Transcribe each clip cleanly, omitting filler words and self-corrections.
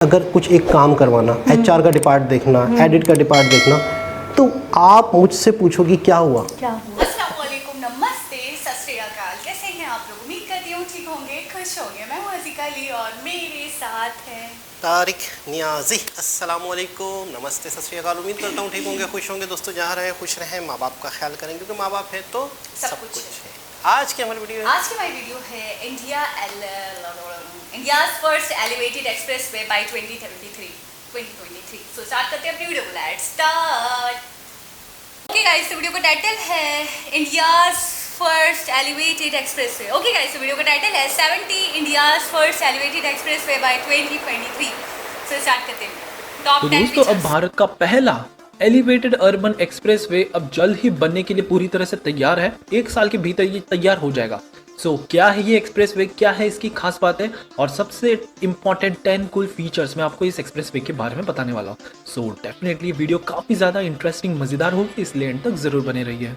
अगर कुछ एक काम करवाना, HR का डिपार्ट देखना, एडिट का डिपार्ट देखना, तो आप मुझसे पूछोगे क्या हुआ? अस्सलाम वालेकुम, नमस्ते, सत श्री अकाल। कैसे हैं आप लोग? उम्मीद करती हूँ ठीक होंगे, खुश होंगे। मैं हूँ अज़ीका अली और मेरे साथ हैं तारिक नियाजी। अस्सलाम वालेकुम, नमस्ते, सत श्री अकाल। उम्मीद करता हूँ ठीक होंगे, खुश होंगे। दोस्तों जहाँ रहें खुश रहें, माँ बाप का ख्याल करें, क्योंकि माँ बाप है तो सब कुछ है। आज की हमारी वीडियो है India's first elevated expressway by 2023। So start करते हैं अपनी वीडियो को। Let's start. ओके गाइस, तो वीडियो का टाइटल है India's first elevated expressway. Okay guys, तो वीडियो का टाइटल है 70 India's first elevated expressway by 2023। So start करते हैं। तो दोस्तों, अब भारत का पहला एलिवेटेड अर्बन एक्सप्रेसवे अब जल्द ही बनने के लिए पूरी तरह से तैयार है। 1 साल के भीतर ये तैयार हो जाएगा। क्या है ये एक्सप्रेसवे, क्या है इसकी खास बात है, और सबसे इम्पोर्टेंट 10 कूल फीचर्स मैं आपको इस एक्सप्रेसवे के बारे में बताने वाला हूँ। डेफिनेटली वीडियो काफ़ी ज़्यादा इंटरेस्टिंग, मज़ेदार होगी, इसलिए एंड तक ज़रूर बने रहिए।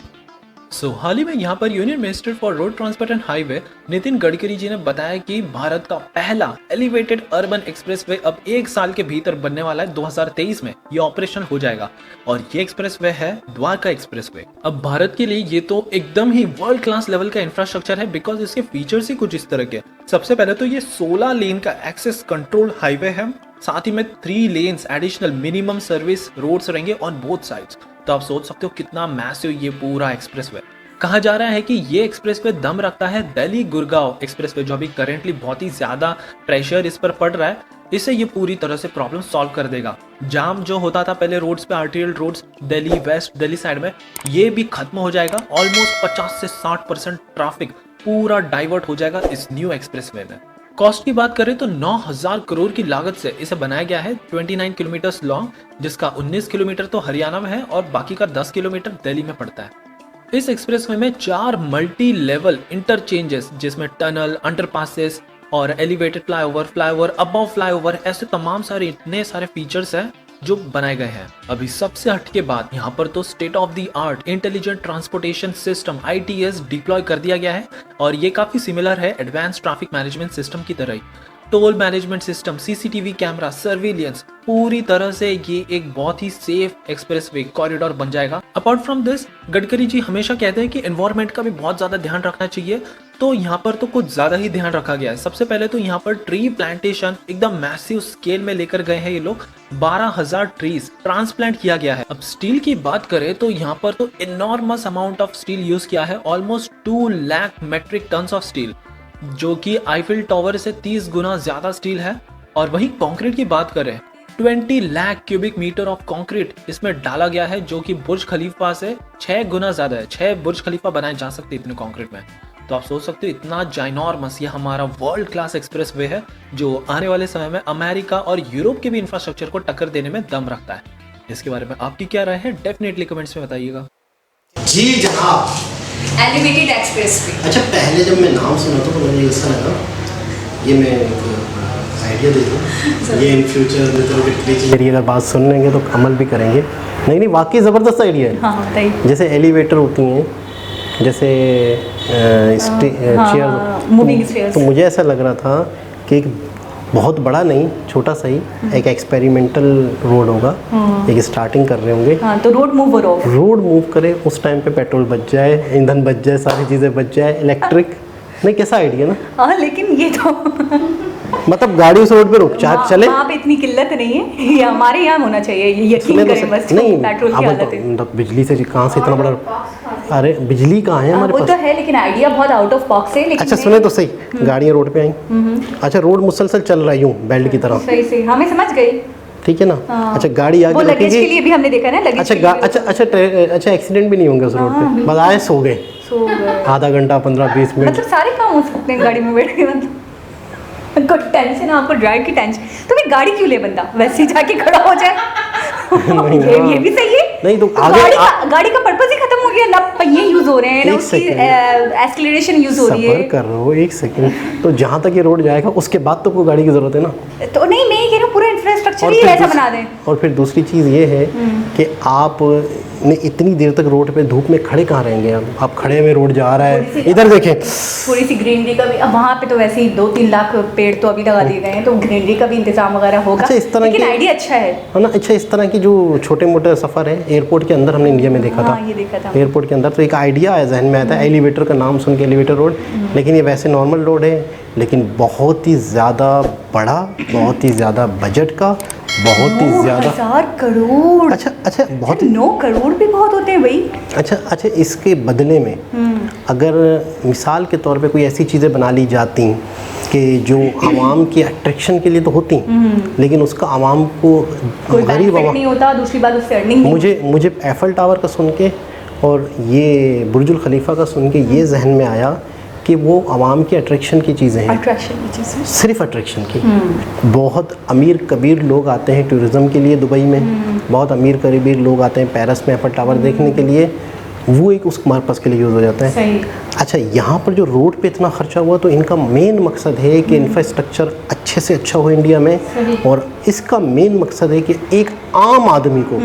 हाल ही में यहाँ पर union minister for road transport and highway Nitin Gadkari ji ने बताया कि भारत का पहला एलिवेटेड अर्बन एक्सप्रेसवे अब 1 साल के भीतर बनने वाला है। 2023 में ये ऑपरेशन हो जाएगा और ये एक्सप्रेसवे है द्वारका एक्सप्रेसवे। अब भारत के लिए ये तो एकदम ही वर्ल्ड क्लास लेवल का इंफ्रास्ट्रक्चर है, बिकॉज इसके फीचर्स ही कुछ इस तरह के। सबसे पहले तो ये 16 लेन का एक्सेस कंट्रोल हाईवे है, साथ ही में 3 lanes additional minimum service roads रहेंगे ऑन बोथ साइड्स। तो आप सोच सकते हो कितना मैसिव ये पूरा एक्सप्रेसवे। कहा जा रहा है कि ये एक्सप्रेसवे दम रखता है दिल्ली गुड़गांव एक्सप्रेसवे, जो अभी करेंटली बहुत ही ज्यादा प्रेशर इस पर पड़ रहा है। इससे ये पूरी तरह से प्रॉब्लम सॉल्व कर देगा। जाम जो होता था पहले रोड्स पे, arterial roads Delhi west, Delhi side में, ये भी खत्म हो जाएगा। ऑलमोस्ट 50 से 60% ट्रैफिक पूरा डाइवर्ट हो जाएगा इस न्यू एक्सप्रेसवे में। कॉस्ट की बात करें तो 9,000 करोड़ की लागत से इसे बनाया गया है। 29 किलोमीटर लॉन्ग, जिसका 19 किलोमीटर तो हरियाणा में है और बाकी का 10 किलोमीटर दिल्ली में पड़ता है। इस एक्सप्रेसवे में 4 मल्टी लेवल इंटरचेंजेस, जिसमें टनल, अंडरपासेस और एलिवेटेड फ्लाईओवर, अबव फ्लाईओवर, ऐसे तमाम सारे इतने सारे फीचर्स हैं जो बनाए गए हैं। अभी सबसे हटके बात, यहाँ पर तो state of the art intelligent transportation system ITS deploy कर दिया गया है और ये काफी सिमिलर है एडवांस ट्रैफिक मैनेजमेंट सिस्टम की तरह ही। Toll management system, CCTV camera, surveillance, पूरी तरह से ये एक बहुत ही सेफ एक्सप्रेसवे कॉरिडोर बन जाएगा। Apart from this, Gadkari ji हमेशा कहते हैं कि एनवायरनमेंट का भी बहुत ज्यादा ध्यान रखना चाहिए, तो यहाँ पर तो कुछ ज्यादा ही ध्यान रखा गया है। सबसे पहले तो यहाँ पर ट्री प्लांटेशन एकदम मैसिव स्केल में लेकर गए हैं ये लोग। 12,000 ट्रीज ट्रांसप्लांट किया गया है। अब स्टील की बात करें तो यहाँ पर तो enormous amount of steel use किया है, almost 2 lakh metric tons of steel, जो कि आईफिल टावर से 30 गुना ज्यादा स्टील है। और वहीं कंक्रीट की बात करें, 20 lakh cubic metre of concrete इसमें डाला गया है, जो कि बुर्ज खलीफा से 6 गुना ज्यादा है। 6 बुर्ज खलीफा बनाए जा सकते इतने कंक्रीट में। तो आप सोच सकते हो इतना जाइनॉर्मस ये हमारा वर्ल्ड क्लास एक्सप्रेसवे है, जो आने वाले समय में अमेरिका और यूरोप के भी इंफ्रास्ट्रक्चर को टक्कर देने में दम रखता है। इसके बारे में आपकी क्या राय है, डेफिनेटली कमेंट्स में बताइएगा। जी जनाब, एलिवेटेड एक्सप्रेसवे। अच्छा, पहले जब मैं नाम सुना था तो मुझे ऐसा लगा ये मैं आइडिया दे दूँ, ये इन फ्यूचर मेरी अगर बात सुन लेंगे तो अमल भी करेंगे। नहीं, वाकई ज़बरदस्त आइडिया है। हाँ, बताइए। जैसे एलिवेटर होती हैं, जैसे चेयर, मूविंग चेयर्स, तो मुझे ऐसा लग रहा था कि एक बहुत बड़ा नहीं, छोटा सा ही एक एक्सपेरिमेंटल रोड होगा। एक स्टार्टिंग कर रहे होंगे। हाँ, तो रोड मूव करे, उस टाइम पे पेट्रोल बच जाए, ईंधन बच जाए, सारी चीज़ें बच जाए, इलेक्ट्रिक। नहीं, कैसा आइडिया ना। हाँ, लेकिन ये तो मतलब गाड़ी उस रोड पे रुक चले। वहाँ पे इतनी किल्लत नहीं है, ये हमारे यहाँ होना चाहिए, ये यकीन करें बस। नहीं, पेट्रोल की हालत है। तो बिजली से कहाँ से इतना बड़ा, अरे बिजली कहाँ है हमारे पास? वो तो है, लेकिन आइडिया बहुत आउट ऑफ बॉक्स है। लेकिन अच्छा सुने तो सही, गाड़ियाँ रोड पे आई, अच्छा रोड मुसलसल चल रहा है यूँ बेल्ट की तरह, सही हमें समझ गई, ठीक है ना। अच्छा, गाड़ी आगे लगेज के लिए भी हमने देखा ना, लगेज। अच्छा एक्सीडेंट भी नहीं होंगे उस रोड पे, बस आए सो गए आधा घंटा 15-20 मिनट, मतलब सारे काम हो सकते हैं गाड़ी में बैठ के। मतलब कोई टेंशन, आपको ड्राइव की टेंशन, तो फिर गाड़ी क्यों ले बंदा, वैसे ही जाके खड़ा हो जाए। ये भी सही है। नहीं तो गाड़ी का पर्पस ही खत्म हो गया ना, पहिए यूज हो रहे हैं ना, उसकी एक्सीलरेशन यूज हो रही है। सफर कर रहे हो 1 सेकंड, तो जहाँ तक ये रोड जाएगा उसके बाद तो कोई गाड़ी की जरूरत है ना। तो नहीं, मैं ये कह रहा हूँ पूरा इंफ्रास्ट्रक्चर ही ऐसा बना दें। और फिर दूसरी चीज़ ये है कि आप नहीं, इतनी देर तक रोड पे धूप में खड़े कहाँ रहेंगे हम? आप खड़े में रोड जा रहा है, इधर देखें थोड़ी सी ग्रीनरी का भी, अब वहाँ पे तो वैसे ही 2-3 लाख पेड़ तो अभी लगा दिए गए हैं, तो ग्रीनरी का भी इंतजाम वगैरह होगा। अच्छा, इस तरह लेकिन के आइडिया अच्छा है ना। अच्छा, इस तरह की जो छोटे मोटे सफ़र है एयरपोर्ट के अंदर हमने इंडिया में देखा था। हाँ, ये देखा था एयरपोर्ट के अंदर, तो एक आइडिया आया जहन में आया था, एलिवेटर का नाम सुन के एलिवेटर रोड। लेकिन ये वैसे नॉर्मल रोड है, लेकिन बहुत ही ज़्यादा बड़ा, बहुत ही ज़्यादा बजट का, बहुत ही ज़्यादा 9,000 करोड़। अच्छा बहुत ही 9 करोड़ भी बहुत होते हैं भाई। अच्छा, इसके बदले में अगर मिसाल के तौर पे कोई ऐसी चीज़ें बना ली जाती कि जो आवाम की अट्रैक्शन के लिए तो होती, लेकिन उसका आवाम को गरीब आवाम नहीं होता, दूसरी बात उससे अर्निंग। मुझे एफल टावर का सुन के और ये बुर्जुल खलीफा का सुन के ये जहन में आया कि वो आवाम की अट्रैक्शन की चीज़ें हैं, अट्रैक्शन की चीज़ें, सिर्फ अट्रैक्शन की। बहुत अमीर कबीर लोग आते हैं टूरिज़्म के लिए दुबई में, बहुत अमीर कबीर लोग आते हैं पेरिस में एफल टावर देखने के लिए, वो एक उस पर्पस के लिए यूज़ हो जाता है। सही। अच्छा, यहाँ पर जो रोड पे इतना खर्चा हुआ, तो इनका मेन मकसद है कि इंफ्रास्ट्रक्चर अच्छे से अच्छा हो इंडिया में, और इसका मेन मकसद है कि एक आम आदमी को,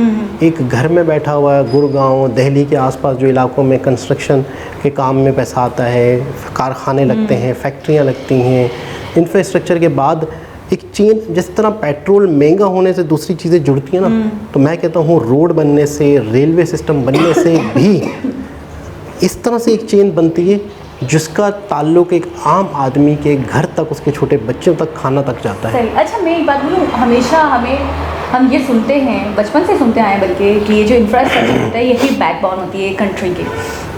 एक घर में बैठा हुआ है, गुड़गांव दिल्ली के आसपास जो इलाकों में कंस्ट्रक्शन के काम में पैसा आता है, कारखाने लगते हैं, फैक्ट्रियाँ लगती हैं, इंफ्रास्ट्रक्चर के बाद एक चेन, जिस तरह पेट्रोल महंगा होने से दूसरी चीज़ें जुड़ती हैं ना, तो मैं कहता हूँ रोड बनने से, रेलवे सिस्टम बनने से भी इस तरह से एक चेन बनती है जिसका ताल्लुक एक आम आदमी के घर तक, उसके छोटे बच्चों तक, खाना तक जाता है। सही। अच्छा, मैं एक बात बोलूँ, हमेशा हम ये सुनते हैं, बचपन से सुनते आए बल्कि, कि ये जो इंफ्रास्ट्रक्चर होता है यही बैकबोन होती है कंट्री की,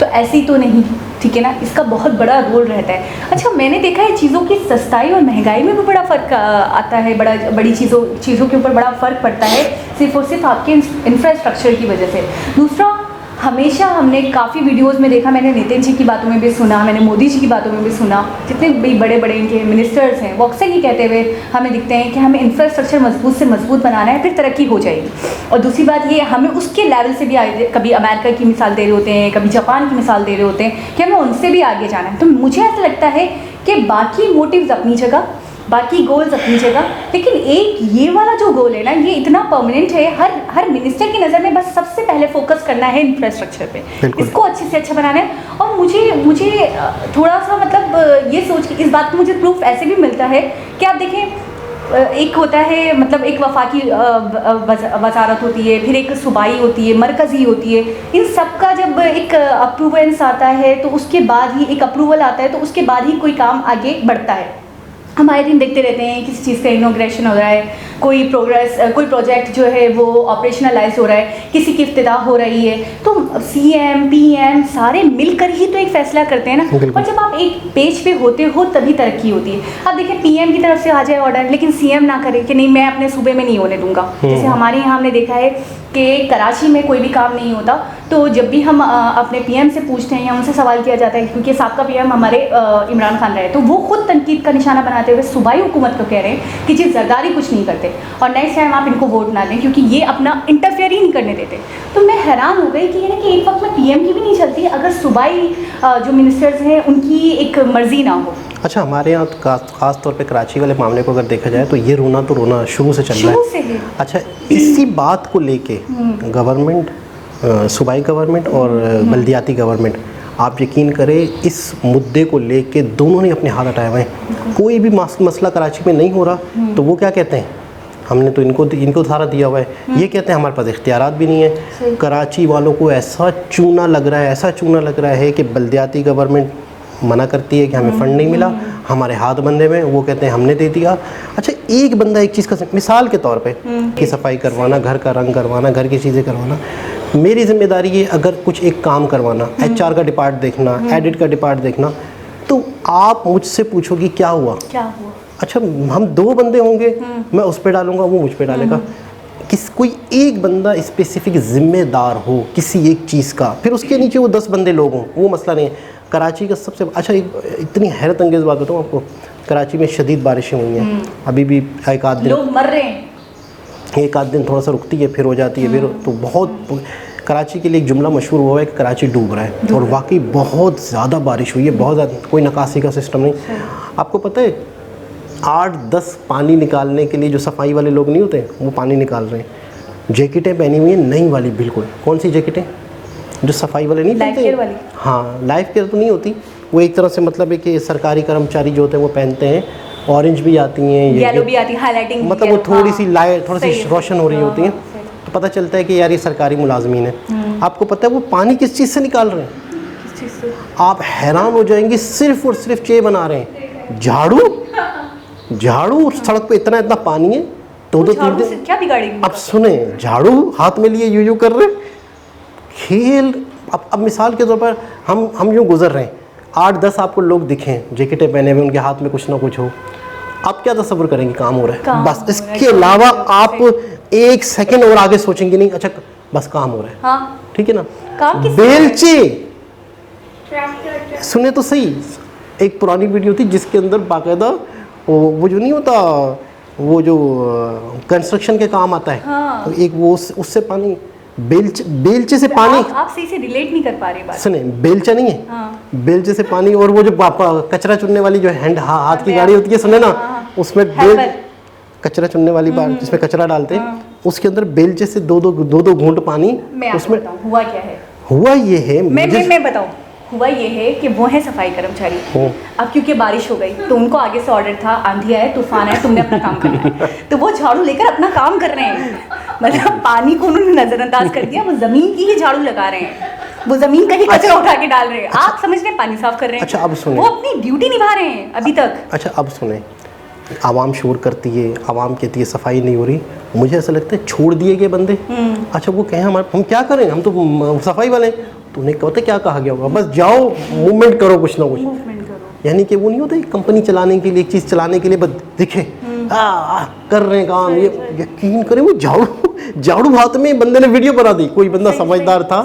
तो ऐसी तो नहीं, ठीक है ना, इसका बहुत बड़ा रोल रहता है। अच्छा, मैंने देखा है चीज़ों की सस्ताई और महंगाई में भी बड़ा फ़र्क आता है, बड़ी चीज़ों के ऊपर बड़ा फ़र्क पड़ता है, सिर्फ और सिर्फ आपके इंफ्रास्ट्रक्चर की वजह से। दूसरा, हमेशा हमने काफ़ी वीडियोस में देखा, मैंने नितिन जी की बातों में भी सुना, मैंने मोदी जी की बातों में भी सुना, जितने भी बड़े बड़े इनके मिनिस्टर्स हैं वो अक्सर ही कहते हुए हमें दिखते हैं कि हमें इंफ्रास्ट्रक्चर मजबूत से मजबूत बनाना है, फिर तरक्की हो जाएगी। और दूसरी बात ये, हमें उसके लेवल से भी आगे, कभी अमेरिका की मिसाल दे रहे होते हैं, कभी जापान की मिसाल दे रहे होते हैं कि हमें उनसे भी आगे जाना है। तो मुझे ऐसा लगता है कि बाकी मोटिव्स अपनी जगह, बाकी गोल्स अपनी जगह, लेकिन एक ये वाला जो गोल है ना, ये इतना परमानेंट है, हर मिनिस्टर की नज़र में बस सबसे पहले फोकस करना है इंफ्रास्ट्रक्चर पे, इसको अच्छे से अच्छा बनाना है। और मुझे थोड़ा सा मतलब ये सोच के, इस बात को मुझे प्रूफ ऐसे भी मिलता है कि आप देखें, एक होता है मतलब एक वफाकी वजारत होती है, फिर एक सूबाई होती है, मरकज़ी होती है, इन सब का जब एक अप्रूवेंस आता है तो उसके बाद ही एक अप्रूवल आता है, तो उसके बाद ही कोई काम आगे बढ़ता है। हमारे दिन देखते रहते हैं किसी चीज़ का इनॉग्रेशन हो रहा है, कोई प्रोजेक्ट जो है वो ऑपरेशनलाइज हो रहा है, किसी की इफ्तिताह हो रही है, तो CM PM सारे मिलकर ही तो एक फ़ैसला करते हैं ना। और जब आप एक पेज पे होते हो तभी तरक्की होती है। अब देखिए, PM की तरफ से आ जाए ऑर्डर, लेकिन CM ना करे कि नहीं मैं अपने सूबे में नहीं होने दूंगा। जैसे हमारे यहाँ हमने देखा है कि कराची में कोई भी काम नहीं होता, तो जब भी हम अपने PM से पूछते हैं या उनसे सवाल किया जाता है, क्योंकि साबका PM हमारे इमरान खान रहे, तो वो खुद तनकीद का निशाना बनाते हुए सूबाई हुकूमत को कह रहे हैं कि जी जरदारी कुछ नहीं करते और नेक्स्ट टाइम आप इनको वोट ना दें क्योंकि ये अपना इंटरफेयर ही नहीं करने देते। तो मैं हैरान हो गई कि यानी कि एक वक्त में PM की भी नहीं चलती अगर सूबाई जो मिनिस्टर्स हैं उनकी एक मर्जी ना हो। अच्छा, हमारे यहाँ ख़ास तौर पे कराची वाले मामले को अगर देखा जाए तो ये रोना शुरू से चल रहा है। से है। अच्छा, इसी बात को लेके गवर्नमेंट, सूबाई गवर्नमेंट और बल्दियाती गवर्नमेंट, आप यकीन करें इस मुद्दे को लेके दोनों ने अपने हाथ हटाए हुए हैं। कोई भी मसला कराची में नहीं हो रहा तो वो क्या कहते हैं, हमने तो इनको सारा दिया हुआ है। ये कहते हैं हमारे पास इख्तियारात भी नहीं है। कराची वालों को ऐसा चूना लग रहा है कि बल्दियाती गवर्नमेंट मना करती है कि हमें फ़ंड नहीं मिला, हमारे हाथ बंधे में, वो कहते हैं हमने दे दिया। अच्छा, एक बंदा एक चीज़ का मिसाल के तौर पे कि सफाई करवाना, घर का रंग करवाना, घर की चीज़ें करवाना, मेरी जिम्मेदारी है अगर कुछ एक काम करवाना, HR का डिपार्ट देखना, एडिट का डिपार्ट देखना, तो आप मुझसे पूछोगे क्या हुआ। अच्छा, हम 2 बंदे होंगे, मैं उस पर डालूंगा, वो मुझ पर डालेगा। कोई एक बंदा स्पेसिफिक जिम्मेदार हो किसी एक चीज़ का, फिर उसके नीचे वो 10 बंदे लोग हों, वो मसला नहीं है। कराची का सबसे अच्छा, इतनी हैरत अंगेज़ बात बताऊँ आपको, कराची में शदीद बारिशें हुई हैं, अभी भी एक आध दिन लोग मर रहे हैं, एक आध दिन थोड़ा सा रुकती है फिर हो जाती है, फिर तो बहुत कराची के लिए एक जुमला मशहूर हुआ है कि कराची डूब रहा है, और वाकई बहुत ज़्यादा बारिश हुई है, बहुत ज़्यादा, कोई निकासी का सिस्टम नहीं। आपको पता है 8-10 पानी निकालने के लिए जो सफाई वाले लोग नहीं होते वो पानी निकाल रहे हैं, जैकेटें पहनी हुई हैं नई वाली बिल्कुल। कौन सी जैकेटें? जो सफाई वाले नहीं लाइफ पहनते केयर वाली? हाँ, लाइफ केयर तो नहीं होती वो, एक तरह से मतलब है कि सरकारी कर्मचारी जो होते हैं वो पहनते हैं। ऑरेंज भी आती हैं, येलो भी आती है, हाईलाइटिंग मतलब वो थोड़ी सी लाइट, थोड़ी सी रोशन हो रही होती हैं, तो पता चलता है कि यार ये सरकारी मुलाजमीन है। आपको पता है वो पानी किस चीज़ से निकाल रहे हैं? किस चीज़ से? आप हैरान हो जाएंगे, सिर्फ और सिर्फ चे बना रहे हैं। झाड़ू सड़क पे इतना इतना पानी है, दो तीन दिन। क्या बिगाड़ेगी? अब सुने, झाड़ू हाथ में लिए यूं कर रहे खेल। अब मिसाल के तौर पर हम यूं गुजर रहे हैं, 8-10 आपको लोग दिखें जैकेटें पहने हुए, उनके हाथ में कुछ ना कुछ हो, आप क्या तसव्वुर करेंगे? काम हो रहा है बस। इसके अलावा आप एक सेकंड और आगे सोचेंगे नहीं। अच्छा बस काम हो रहा है, हाँ ठीक है ना। काम किस बेलचे, सुने तो सही, एक पुरानी वीडियो थी जिसके अंदर बाकायदा वो जो नहीं होता, वो जो कंस्ट्रक्शन के काम आता है, हाँ। तो एक वो उससे पानी, बेलचे से पानी। आप सही से रिलेट नहीं कर पा रहे बात। सुने, बेलचा नहीं है, हाँ। बेलचे से पानी। और वो जो कचरा चुनने वाली जो हाथ की गाड़ी होती है, सुने ना, उसमें कचरा चुनने वाली बात जिसमें कचरा डालते हैं, उसके अंदर बेलचे से दो दो घूंट पानी। मैं उसमें हुआ क्या है, हुआ ये है, मैं बताऊं। हुआ ये है कि वो है सफाई कर्मचारी। अब क्योंकि बारिश हो गई तो उनको आगे से ऑर्डर था, आंधी आए तूफान आए, तुमने अपना काम करना है, तो वो झाड़ू लेकर अपना काम कर रहे हैं। मतलब पानी को उन्होंने नजरअंदाज कर दिया, वो जमीन की ही झाड़ू लगा रहे हैं, वो जमीन का ही कचरा उठा के डाल रहे हैं। आप समझ रहे हैं पानी साफ कर रहे हैं। अच्छा अब सुने, वो अपनी ड्यूटी निभा रहे हैं अभी तक। अच्छा अब सुने, आवाम शोर करती है, आवाम कहती है सफाई नहीं हो रही। मुझे ऐसा लगता है छोड़ दिए गए बंदे। अच्छा वो कहें हम क्या करें, हम तो सफाई वाले हैं। तो उन्हें कहते क्या कहा गया होगा, बस जाओ मूवमेंट करो कुछ ना कुछ। यानी कि वो नहीं होता एक कंपनी चलाने के लिए, एक चीज़ चलाने के लिए बस दिखे कर रहे हैं काम। ये यकीन करें, वो झाड़ू हाथ में बंदे ने वीडियो बना दी। कोई बंदा समझदार था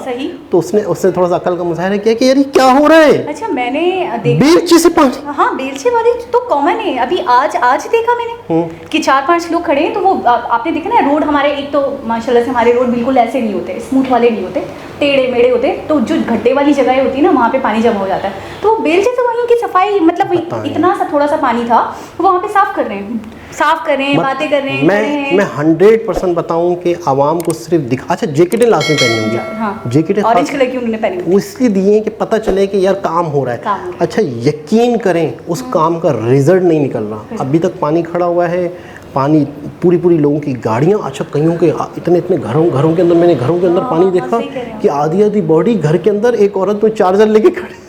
तो उसने थोड़ा सा अकल का मुजाहरा किया कि यार ये क्या हो रहा है। अच्छा मैंने देखा बेलचे से पानी। हाँ बेलचे वाली तो कॉमन है। अभी आज देखा मैंने कि 4-5 लोग खड़े हैं, तो वो आपने देखा ना रोड हमारे, एक तो माशाल्लाह से हमारे रोड बिल्कुल ऐसे नहीं होते, स्मूथ वाले नहीं होते, टेढ़े मेढ़े होते, तो जो गड्ढे वाली जगह होती है ना वहाँ पे पानी जमा हो जाता है। तो बेलचे से वहीं की सफाई, मतलब इतना सा थोड़ा सा पानी था, वहाँ पे साफ कर रहे हैं, बातें कर रहे हैं। मैं 100% बताऊं कि आवाम को सिर्फ दिखा। अच्छा जैकेटें लाजमी पहनी होंगी। हाँ। जैकेटें ऑरेंज कलर की उन्होंने पहनी, वो इसलिए दी हैं कि पता चले कि यार काम हो रहा है। अच्छा यकीन करें उस काम का रिजल्ट नहीं निकल रहा। अभी तक पानी खड़ा हुआ है, पानी पूरी लोगों की गाड़ियाँ। अच्छा कईयों के इतने घरों के अंदर, मैंने घरों के अंदर पानी देखा कि आधी बॉडी घर के अंदर, एक औरत तो चार्जर लेके खड़ी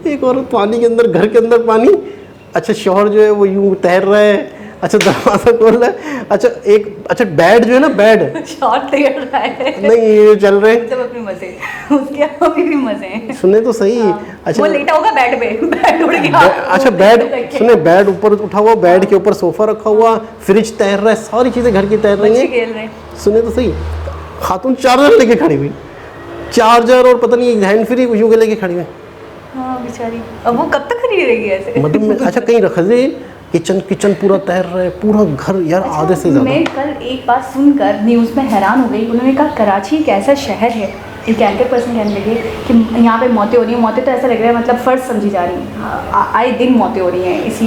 एक औरत पानी के अंदर, घर के अंदर पानी। अच्छा शौहर जो है वो यूं तैर रहा है, अच्छा दरवाजा खोल रहा है। अच्छा बेड जो है ना, बेड शॉट तैर रहा है, नहीं ये चल रहे हैं सब अपने मजे, उसके अभी भी मजे हैं। सुने तो सही। अच्छा वो लेटा होगा बेड पे, बेड उड़ गया। अच्छा बेड सुने, बेड ऊपर उठा हुआ, बेड के ऊपर सोफा रखा हुआ, फ्रिज तैर रहा है, सारी चीजें घर की तैर रही हैं। सुने तो सही, खातून चार्जर लेके खड़ी हुई, चार्जर और पता नहीं हैंड फ्री यूं के लेके खड़ी हुई। हाँ बेचारी, अब वो कब तक खड़ी रहेगी ऐसे? मतलब अच्छा कहीं रख दे, किचन पूरा तैर रहा है, पूरा घर यार। अच्छा, आधे से ज़्यादा। मैं कल एक बात सुनकर न्यूज़ में हैरान हो गई। उन्होंने कहा कराची एक ऐसा शहर है, एक एंकर पर्सन कहने लगे कि यहाँ पे मौतें हो रही हैं। मौतें तो ऐसा लग रहा है मतलब फ़र्ज समझी जा रही हैं, आए दिन मौतें हो रही हैं इसी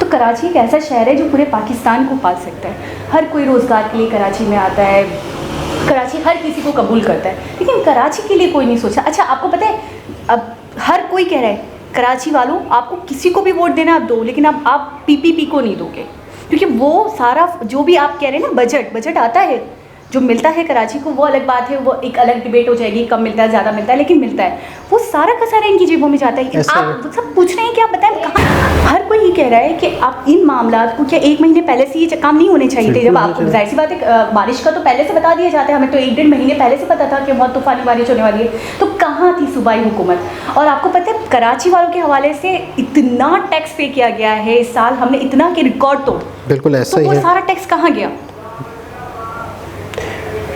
तो कराची एक ऐसा शहर है जो पूरे पाकिस्तान को पाल सकता है। हर कोई रोज़गार के लिए कराची में आता है, कराची हर किसी को कबूल करता है, लेकिन कराची के लिए कोई नहीं सोचा। अच्छा आपको पता है, अब हर कोई कह रहा है कराची वालों आपको किसी को भी वोट देना आप दो, लेकिन अब आप पीपीपी को नहीं दोगे, क्योंकि वो सारा जो भी आप कह रहे हैं ना, बजट आता है जो मिलता है कराची को, वो अलग बात है, वो एक अलग डिबेट हो जाएगी, कम मिलता है ज़्यादा मिलता है, लेकिन मिलता है, वो सारा का सारा इनकी जेबों में जाता है। आप सब पूछ रहे हैं कि आप बताएं कहाँ। हर कोई ये कह रहा है कि आप इन मामलात को, क्या 1 महीने पहले से ये काम नहीं होने चाहिए थे? जब आपको जाहिर सी बात है बारिश का तो पहले से बता दिया जाता है, हमें तो 1-1.5 महीने पहले से पता था कि बहुत तूफानी बारिश होने वाली है, तो कहाँ थी सूबाई हुकूमत? और आपको पता है कराची वालों के हवाले से इतना टैक्स पे किया गया है इस साल, हमने इतना कि रिकॉर्ड तोड़। बिल्कुल ऐसा ही है। वो सारा टैक्स कहाँ गया?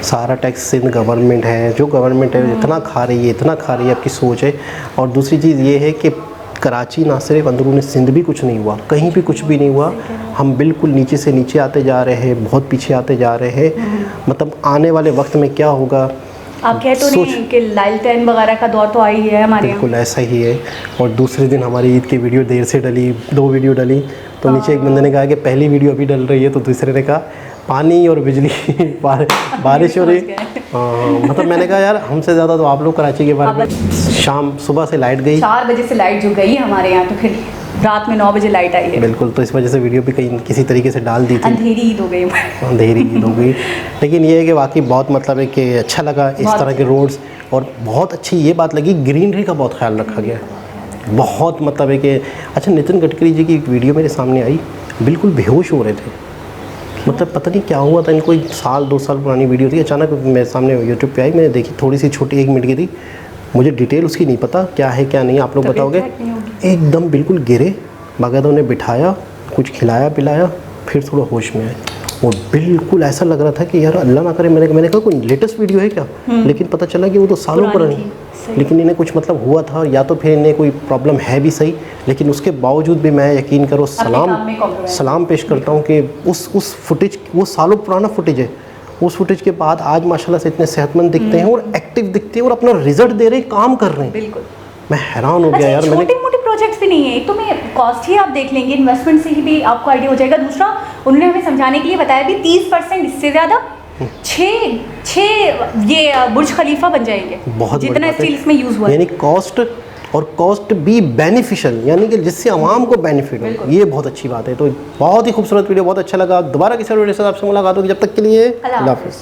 सारा टैक्स सिंध गवर्नमेंट है, जो गवर्नमेंट है इतना खा रही है, आपकी सोच है। और दूसरी चीज़ ये है कि कराची ना सिर्फ अंदरूनी सिंध भी कुछ नहीं हुआ, कहीं भी कुछ भी नहीं हुआ। हम बिल्कुल नीचे से नीचे आते जा रहे हैं, बहुत पीछे आते जा रहे हैं। मतलब आने वाले वक्त में क्या होगा, आप कह तो नहीं कि लालटेन वगैरह का दौर तो आई है हमारे यहाँ। बिल्कुल ऐसा ही है। और दूसरे दिन हमारी ईद की वीडियो देर से डली, 2 वीडियो डली, तो नीचे एक बंदे ने कहा कि पहली वीडियो अभी डल रही है, तो दूसरे ने कहा पानी और बिजली बारिश हो रही। मतलब मैंने कहा यार हमसे ज़्यादा तो आप लोग कराची के बारे में। शाम सुबह से लाइट गई, 4 बजे से लाइट जो गई हमारे यहाँ, तो फिर रात में 9 बजे लाइट आई है। बिल्कुल, तो इस वजह से वीडियो भी कहीं किसी तरीके से डाल दी थी। अंधेरी ईद हो गई, अंधेरी ईद हो गई। लेकिन ये है कि वाकई बहुत मतलब है कि अच्छा लगा इस तरह के रोड्स, और बहुत अच्छी ये बात लगी ग्रीनरी का बहुत ख्याल रखा गया है। बहुत मतलब है कि अच्छा, नितिन गडकरी जी की एक वीडियो मेरे सामने आई, बिल्कुल बेहोश हो रहे थे, मतलब पता नहीं क्या हुआ था इनको। 1 साल 2 साल पुरानी वीडियो थी, अचानक मेरे सामने यूट्यूब पे आई, मैंने देखी, थोड़ी सी छोटी 1 मिनट की थी, मुझे डिटेल उसकी नहीं पता क्या है क्या नहीं, आप लोग बताओगे। एकदम बिल्कुल गिरे, बाकायदा उन्हें बिठाया, कुछ खिलाया पिलाया, फिर थोड़ा होश में आए, और बिल्कुल ऐसा लग रहा था कि यार अल्लाह ना करे। मैंने कहा कोई लेटेस्ट वीडियो है क्या, लेकिन पता चला कि वो तो सालों पुरानी। लेकिन इन्हें कुछ मतलब हुआ था, या तो फिर इन्हें कोई प्रॉब्लम है भी सही, लेकिन उसके बावजूद भी मैं यकीन करो सलाम पेश करता हूँ कि उस फुटेज, वो सालों पुराना फुटेज है, उस फुटेज के बाद आज माशाल्लाह से इतने सेहतमंद दिखते हैं और एक्टिव दिखते हैं और अपना रिजल्ट दे रहे हैं, काम कर रहे हैं। बिल्कुल, मैं हैरान हो गया यार। छोटे मोटे प्रोजेक्ट्स भी नहीं है, एक तो मैं कॉस्ट ही आप देख लेंगे, इन्वेस्टमेंट से ही भी आपको आइडिया हो जाएगा। दूसरा उन्होंने हमें समझाने के लिए बताया भी 30% इससे ज़्यादा 6 ये बुर्ज खलीफा बन जाएंगे, बहुत जितना स्टील इसमें यूज़ हुआ है। यानी कॉस्ट और कॉस्ट भी बेनिफिशियल, यानी कि जिससे आवाम को बेनिफिट हो, ये बहुत अच्छी बात है। तो बहुत ही खूबसूरत वीडियो, बहुत अच्छा लगा। दोबारा किसी वीडियो से आपसे मुलाकात होगी, जब तक के लिए अल्लाह हाफ़िज़।